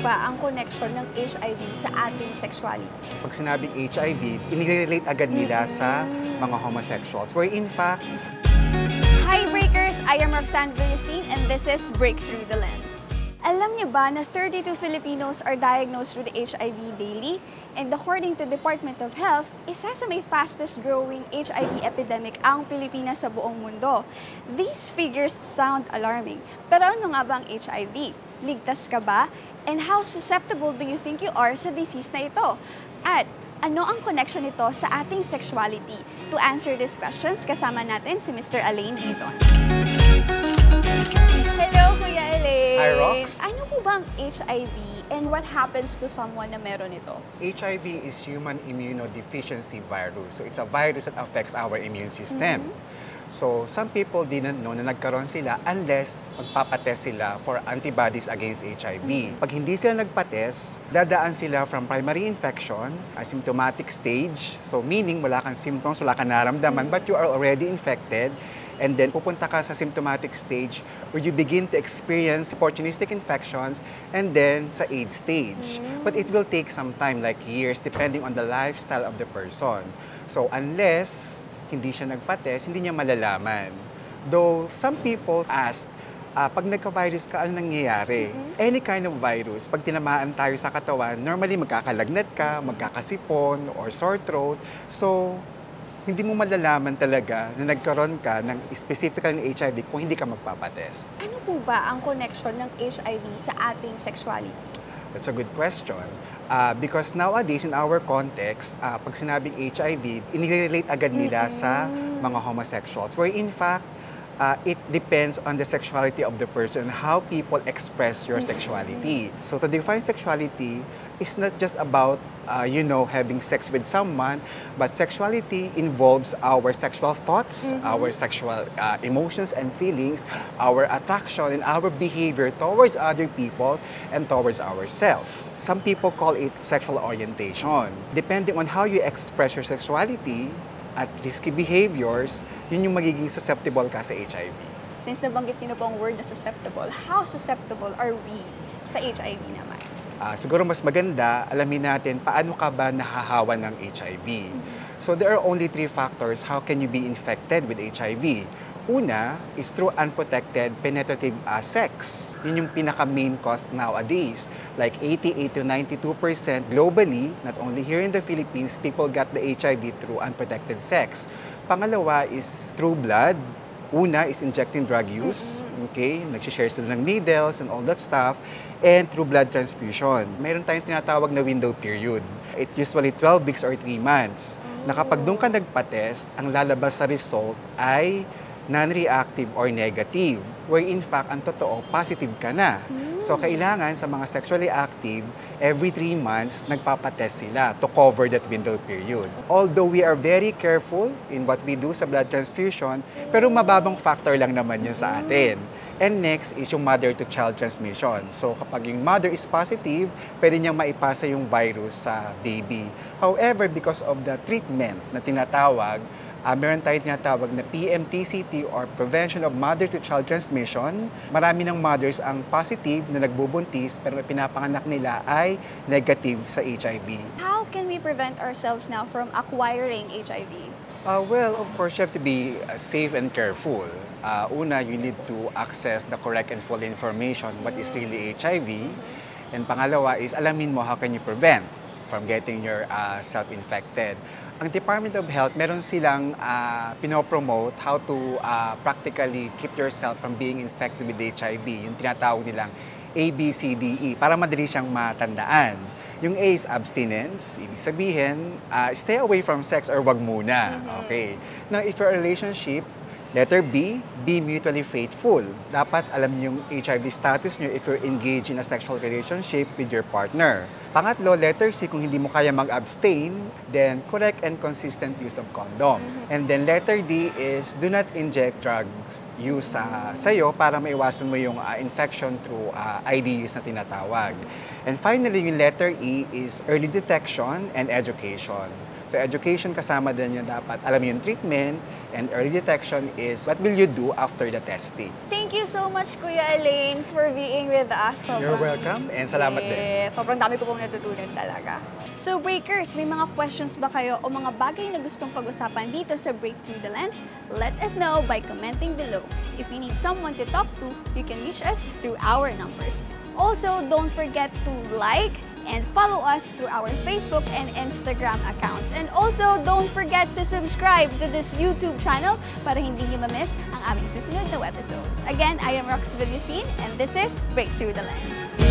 ba ang connection ng HIV sa ating sexuality? Pag sinabing HIV, inirelate agad nila sa mga homosexuals. Where in fact... Hi Breakers! I am Rhox Villasin and this is Breakthrough the Lens. Alam niyo ba na 32 Filipinos are diagnosed with HIV daily? And according to Department of Health, isa sa may fastest growing HIV epidemic ang Pilipinas sa buong mundo. These figures sound alarming. Pero ano nga ba ang HIV? Ligtas ka ba? And how susceptible do you think you are sa disease na ito? At ano ang connection nito sa ating sexuality? To answer these questions, kasama natin si Mr. Alain Dizon. Hello, Kuya Alain! Hi, Rhox! Ano po ba ang HIV and what happens to someone na meron ito? HIV is human immunodeficiency virus. So it's a virus that affects our immune system. So some people didn't know na nagkaroon sila unless magpapatest sila for antibodies against HIV. Pag hindi sila nagpatest, dadaan sila from primary infection, asymptomatic stage. So meaning wala kang symptoms, wala kang naramdaman, but you are already infected. And then pupunta ka sa symptomatic stage where you begin to experience opportunistic infections and then sa AIDS stage. But it will take some time, like years, depending on the lifestyle of the person. So unless hindi siya nagpa-test, hindi niya malalaman. Though some people ask, pag nagka-virus ka, ano nangyayari? Any kind of virus, pag tinamaan tayo sa katawan, normally magkakalagnat ka, magkakasipon, or sore throat. So, hindi mo malalaman talaga na nagkaroon ka ng specifically ng HIV kung hindi ka magpapatest. Ano po ba ang connection ng HIV sa ating sexuality? That's a good question. Because nowadays, in our context, pag sinabing HIV, inirelate agad nila sa mga homosexuals. Where in fact, it depends on the sexuality of the person, how people express your sexuality. So to define sexuality is not just about, having sex with someone, but sexuality involves our sexual thoughts, our sexual emotions and feelings, our attraction and our behavior towards other people and towards ourselves. Some people call it sexual orientation. Depending on how you express your sexuality at risky behaviors, yun yung magiging susceptible ka sa HIV. Since nabanggit niyo na po ang word na susceptible, how susceptible are we sa HIV naman? Siguro mas maganda, alamin natin paano ka ba nahahawa ng HIV. So there are only 3 factors how can you be infected with HIV. Una is through unprotected penetrative sex. Yun yung pinaka-main cause nowadays. Like 88 to 92% globally, not only here in the Philippines, people got the HIV through unprotected sex. Pangalawa is through blood. Una is injecting drug use, okay? Nag-share sila ng needles and all that stuff. And through blood transfusion. Mayroon tayong tinatawag na window period. It usually 12 weeks or 3 months. Na kapag doon ka nagpa-test, ang lalabas sa result ay non-reactive or negative. Where in fact, ang totoo, positive ka na. So kailangan sa mga sexually active, every 3 months, nagpapatest sila to cover that window period. Although we are very careful in what we do sa blood transfusion, pero mababang factor lang naman yun sa atin. And next is yung mother-to-child transmission. So kapag yung mother is positive, pwede niyang maipasa yung virus sa baby. However, because of the treatment na tinatawag, meron tayong tinatawag na PMTCT or Prevention of Mother-to-Child Transmission. Marami ng mothers ang positive na nagbubuntis pero pinapanganak nila ay negative sa HIV. How can we prevent ourselves now from acquiring HIV? Well, of course, you have to be safe and careful. Una, you need to access the correct and full information what is really HIV. And pangalawa is alamin mo how can you prevent from getting yourself infected. Ang Department of Health, meron silang pinopromote how to practically keep yourself from being infected with HIV. Yung tinatawag nilang ABCDE, para madali siyang matandaan. Yung A is abstinence, ibig sabihin, stay away from sex or wag muna. Okay. Now, if your relationship, letter B, be mutually faithful. Dapat alam niyo yung HIV status niyo if you're engaged in a sexual relationship with your partner. Pangatlo, letter C, kung hindi mo kaya mag-abstain, then correct and consistent use of condoms. And then letter D is do not inject drugs use sa'yo para maiwasan mo yung infection through IDUs na tinatawag. And finally, yung letter E is early detection and education. So education kasama din yung dapat. Alam yung treatment and early detection is what will you do after the testing. Thank you so much, Kuya Alain, for being with us. You're welcome and salamat din. Sobrang dami ko pong natutunan talaga. So Breakers, may mga questions ba kayo o mga bagay na gustong pag-usapan dito sa Breakthrough the Lens? Let us know by commenting below. If you need someone to talk to, you can reach us through our numbers. Also, don't forget to like and follow us through our Facebook and Instagram accounts. And also, don't forget to subscribe to this YouTube channel para hindi niyo ma-miss ang aming susunod na episodes. Again, I am Rhox Villasin and this is Breakthrough the Lens.